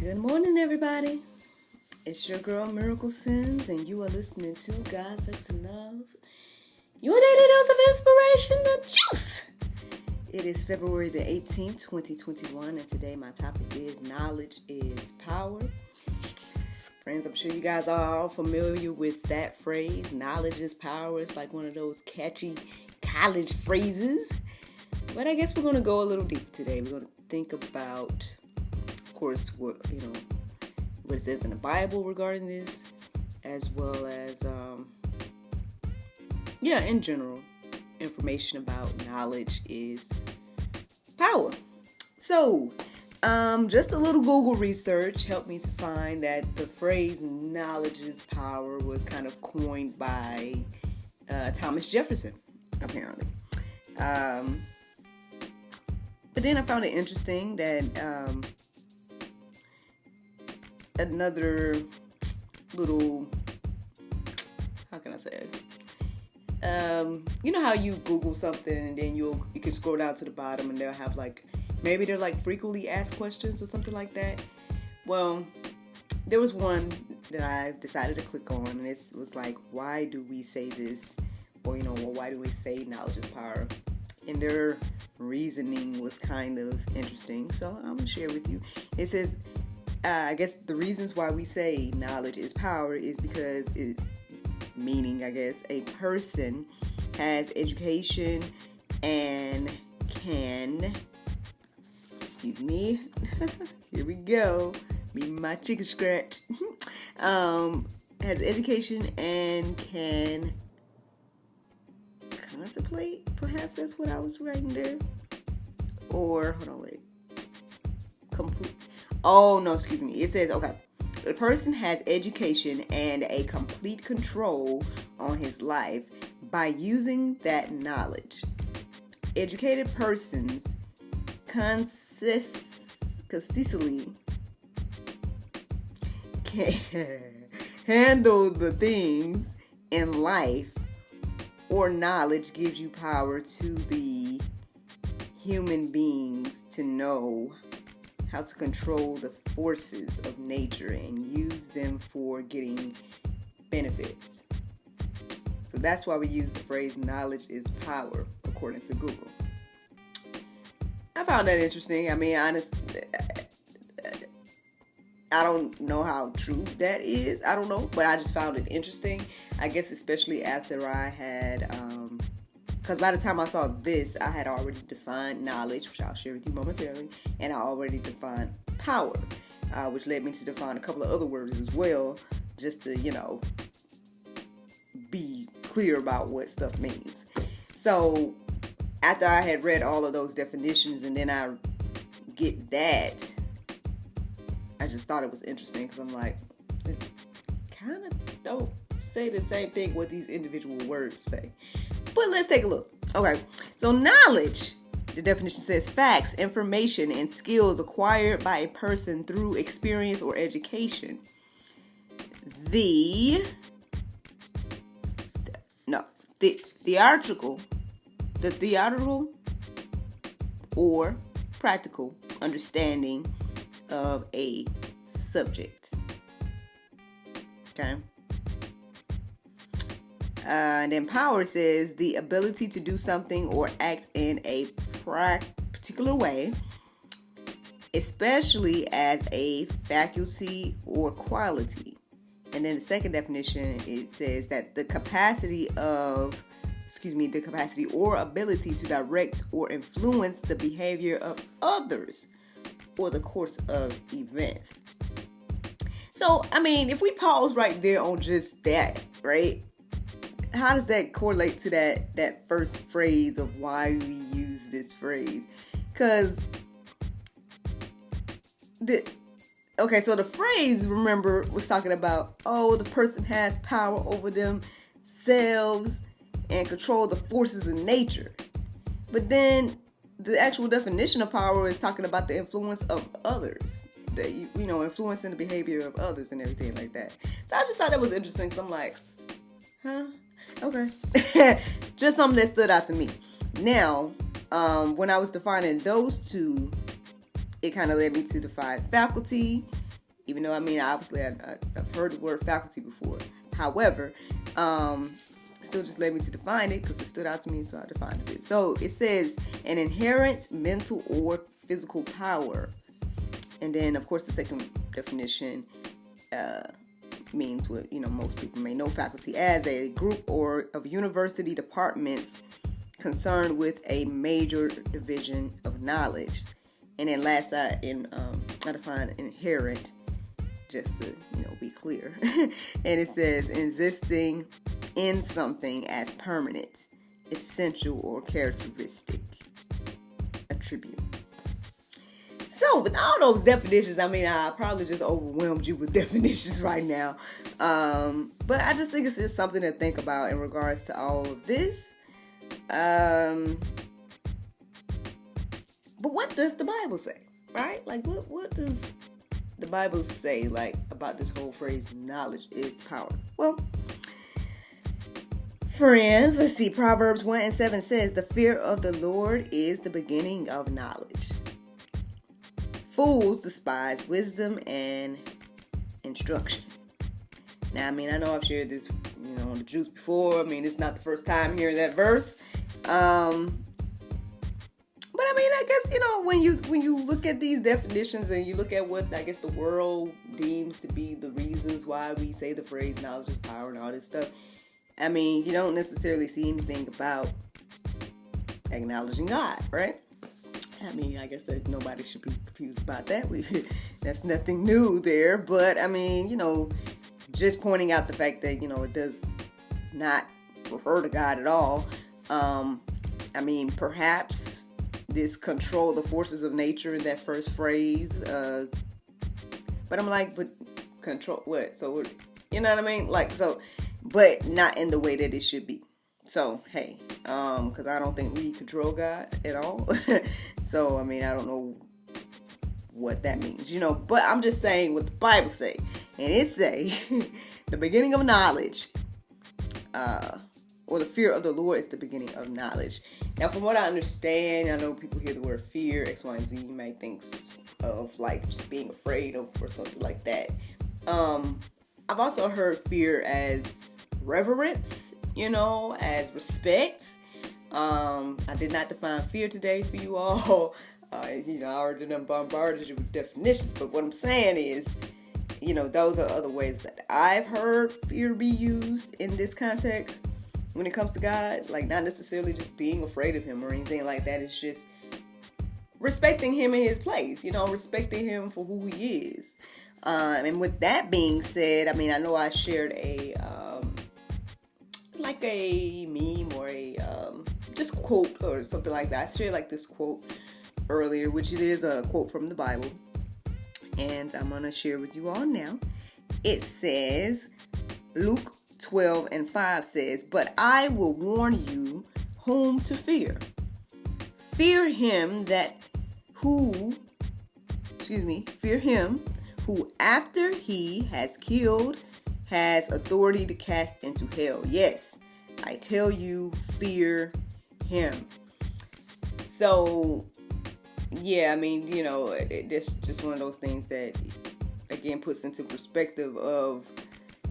Good morning, everybody. It's your girl, Miracle Sims, and you are listening to God, Sex, and Love. Your daily dose of inspiration, the juice. It is February the 18th, 2021, and today my topic is knowledge is power. Friends, I'm sure you guys are all familiar with that phrase, knowledge is power. It's like one of those catchy college phrases. But I guess we're going to go a little deep today. We're going to think about, of course, what it says in the Bible regarding this, as well as, in general, information about knowledge is power. So, just a little Google research helped me to find that the phrase knowledge is power was kind of coined by Thomas Jefferson, apparently. But then I found it interesting that another little, how can I say it? You know how you Google something and then you can scroll down to the bottom and they'll have maybe they're frequently asked questions or something like that. Well, there was one that I decided to click on, and it was why do we say this? Or, why do we say knowledge is power? And their reasoning was kind of interesting, so I'm going to share with you. It says, I guess the reasons why we say knowledge is power is because it's meaning, I guess, a person has education and can, excuse me, here we go, me my chicken scratch, has education and can contemplate, perhaps that's what I was writing there, or, hold on, wait, complete. Oh, no, excuse me. It says, okay, the person has education and a complete control on his life by using that knowledge. Educated persons consistently can handle the things in life, or knowledge gives you power to the human beings to know how to control the forces of nature and use them for getting benefits. So that's why we use the phrase knowledge is power, according to Google. I found that interesting. I mean, honestly, I don't know how true that is. I don't know, but I just found it interesting. I guess especially after I had, because by the time I saw this, I had already defined knowledge, which I'll share with you momentarily, and I already defined power, which led me to define a couple of other words as well, just to, be clear about what stuff means. So, after I had read all of those definitions, and then I get that, I just thought it was interesting, because I'm like, it kind of don't say the same thing what these individual words say. But let's take a look. Okay, so knowledge, the definition says facts, information, and skills acquired by a person through experience or education. The theatrical or practical understanding of a subject. Okay. And then power says the ability to do something or act in a particular way, especially as a faculty or quality. And then the second definition, it says that the capacity or ability to direct or influence the behavior of others or the course of events. So, I mean, if we pause right there on just that, right? How does that correlate to that first phrase of why we use this phrase? Because the phrase, remember, was talking about, the person has power over themselves and control the forces of nature. But then the actual definition of power is talking about the influence of others, that influencing the behavior of others and everything like that. So I just thought that was interesting, because I'm like, huh? Okay. Just something that stood out to me. Now, when I was defining those two, it kind of led me to define faculty Even though, I mean, obviously I've heard the word faculty before. However, still just led me to define it because it stood out to me, so I defined it. So it says an inherent mental or physical power. And then, of course, the second definition means what, most people may know faculty as a group or of university departments concerned with a major division of knowledge. And then last I define inherent, just to be clear. And it says existing in something as permanent, essential, or characteristic attribute. So with all those definitions, I mean, I probably just overwhelmed you with definitions right now. But I just think it's just something to think about in regards to all of this. But what does the Bible say, right? Like, what does the Bible say, like, about this whole phrase, knowledge is power? Well, friends, let's see. Proverbs 1:7 says, the fear of the Lord is the beginning of knowledge. Fools despise wisdom and instruction. Now, I mean, I know I've shared this, on the juice before. I mean, it's not the first time hearing that verse. But I mean, I guess, when you look at these definitions and you look at what, I guess, the world deems to be the reasons why we say the phrase knowledge is power and all this stuff, I mean, you don't necessarily see anything about acknowledging God, right? I mean, I guess that nobody should be confused about that. That's nothing new there. But, I mean, just pointing out the fact that, it does not refer to God at all. I mean, perhaps this control the forces of nature in that first phrase. But I'm like, but control what? So, you know what I mean? Like, so, but not in the way that it should be. So, hey, because I don't think we control God at all. So, I mean, I don't know what that means, but I'm just saying what the Bible say. And it say, the beginning of knowledge, or the fear of the Lord is the beginning of knowledge. Now, from what I understand, I know people hear the word fear, X, Y, and Z, you may think of like just being afraid of or something like that. I've also heard fear as reverence, as respect. I did not define fear today for you all. I already done bombarded you with definitions, but what I'm saying is, those are other ways that I've heard fear be used in this context when it comes to God. Like, not necessarily just being afraid of him or anything like that. It's just respecting him in his place, respecting him for who he is. And with that being said, I mean, I know I shared a meme or a just quote or something like that. I shared like this quote earlier, which it is a quote from the Bible, and I'm going to share with you all now. It says, Luke 12:5 says, but I will warn you whom to fear. Fear him who after he has killed has authority to cast into hell. Yes, I tell you, fear him. So, yeah, I mean, it's just one of those things that, again, puts into perspective of,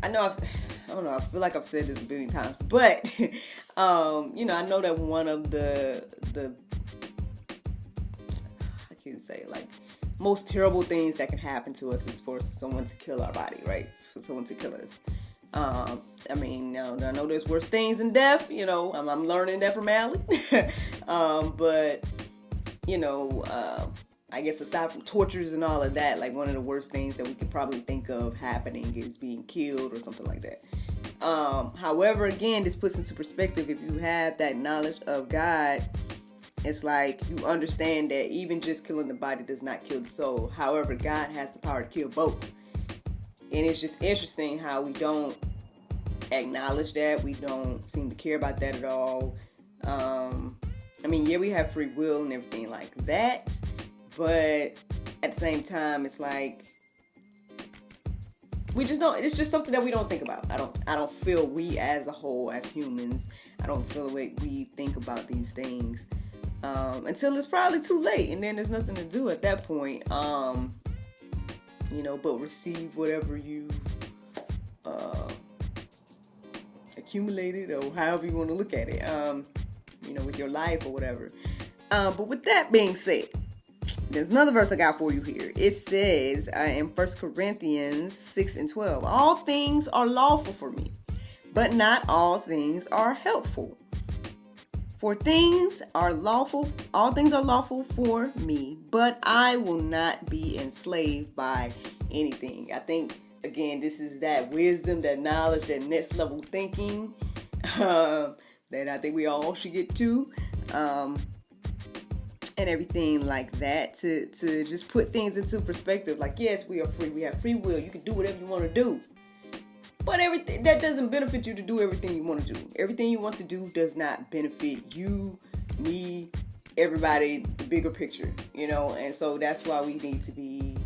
I feel like I've said this a billion times, but, I know that one of the I can't say, like, most terrible things that can happen to us is for someone to kill our body, right? For someone to kill us. I mean, now I know there's worse things than death, I'm learning that from Allie. But, I guess aside from tortures and all of that, like one of the worst things that we could probably think of happening is being killed or something like that. However, again, this puts into perspective, if you have that knowledge of God, it's like you understand that even just killing the body does not kill the soul. However, God has the power to kill both. And it's just interesting how we don't acknowledge that. We don't seem to care about that at all. I mean, yeah, we have free will and everything like that. But at the same time, it's like we just don't. It's just something that we don't think about. I don't feel we as a whole, as humans, I don't feel the way we think about these things until it's probably too late, and then there's nothing to do at that point. but receive whatever you've accumulated, or however you want to look at it, with your life or whatever. But with that being said, there's another verse I got for you here. It says in 1 Corinthians 6:12, all things are lawful for me, but not all things are helpful. For all things are lawful for me, but I will not be enslaved by anything. I think, again, this is that wisdom, that knowledge, that next level thinking that I think we all should get to. And everything like that, to just put things into perspective. Like, yes, we are free. We have free will. You can do whatever you want to do. But everything that doesn't benefit you to do everything you want to do. Everything you want to do does not benefit you, me, everybody, the bigger picture, And so that's why we need to be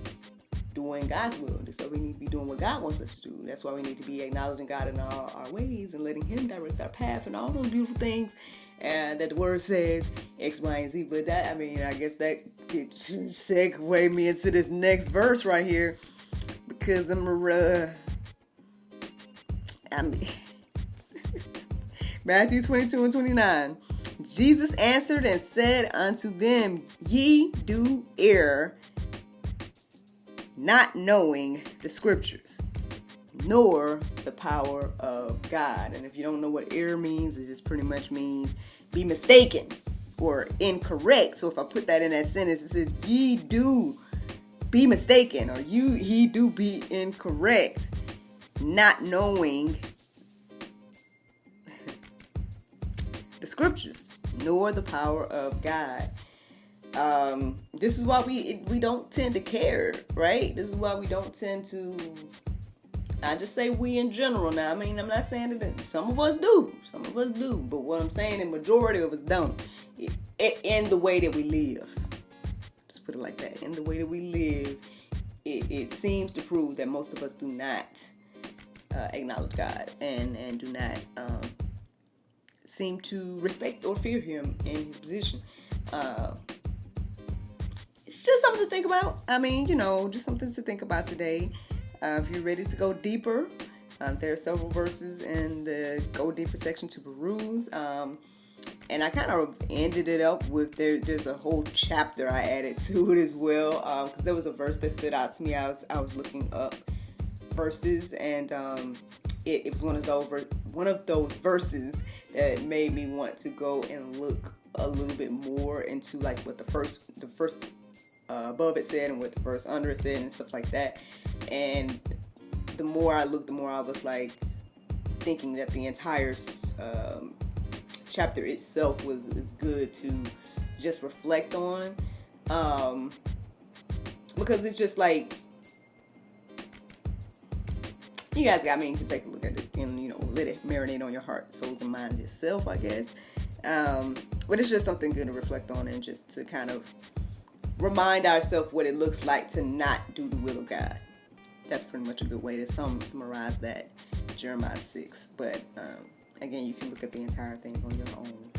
doing God's will. So we need to be doing what God wants us to do. That's why we need to be acknowledging God in our ways and letting Him direct our path and all those beautiful things. And that the word says X, Y, and Z. But that, I guess that could segue me into this next verse right here. Because Matthew 22:29. Jesus answered and said unto them, ye do err, not knowing the scriptures, nor the power of God. And if you don't know what error means, it just pretty much means be mistaken or incorrect. So if I put that in that sentence, it says ye do be mistaken, or he do be incorrect, not knowing the scriptures, nor the power of God. This is why we don't tend to care, right? This is why we don't tend to, I just say we in general now. I'm not saying that some of us do, but what I'm saying, the majority of us don't. In the way that we live, just put it like that. In the way that we live, it seems to prove that most of us do not acknowledge God and do not seem to respect or fear Him in His position. It's just something to think about. Just something to think about today. If you're ready to go deeper, there are several verses in the Go Deeper section to peruse. And I kind of ended it up with, there's a whole chapter I added to it as well. Because there was a verse that stood out to me. I was looking up verses, and it was one of those verses that made me want to go and look a little bit more into like what the first above it said and what the verse under it said and stuff like that. And the more I looked, the more I was like thinking that the entire chapter itself is good to just reflect on, because it's just like, you guys can take a look at it and let it marinate on your heart, souls, and minds yourself, I guess. But it's just something good to reflect on, and just to kind of remind ourselves what it looks like to not do the will of God. That's pretty much a good way to summarize that, Jeremiah 6. But again, you can look at the entire thing on your own.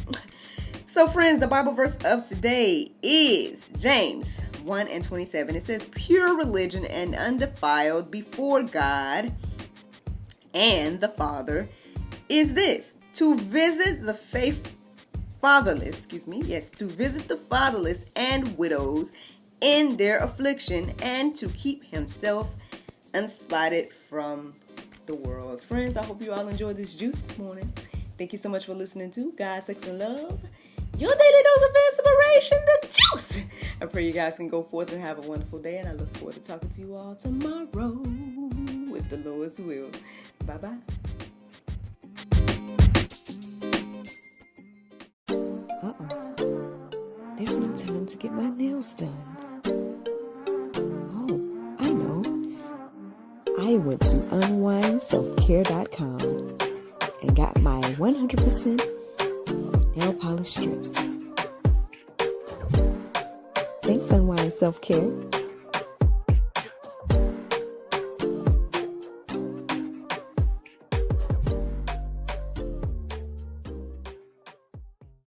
So friends, the Bible verse of today is James 1:27. It says, pure religion and undefiled before God and the Father is this, to visit the fatherless and widows in their affliction, and to keep himself unspotted from the world. Friends, I hope you all enjoyed this juice this morning. Thank you so much for listening to God, Sex, and Love, your daily dose of inspiration, the juice. I pray you guys can go forth and have a wonderful day, and I look forward to talking to you all tomorrow with the Lord's will. Bye-bye. There's no time to get my nails done. Oh, I know. I went to unwindselfcare.com and got my 100% nail polish strips. Thanks, Unwind Self Care.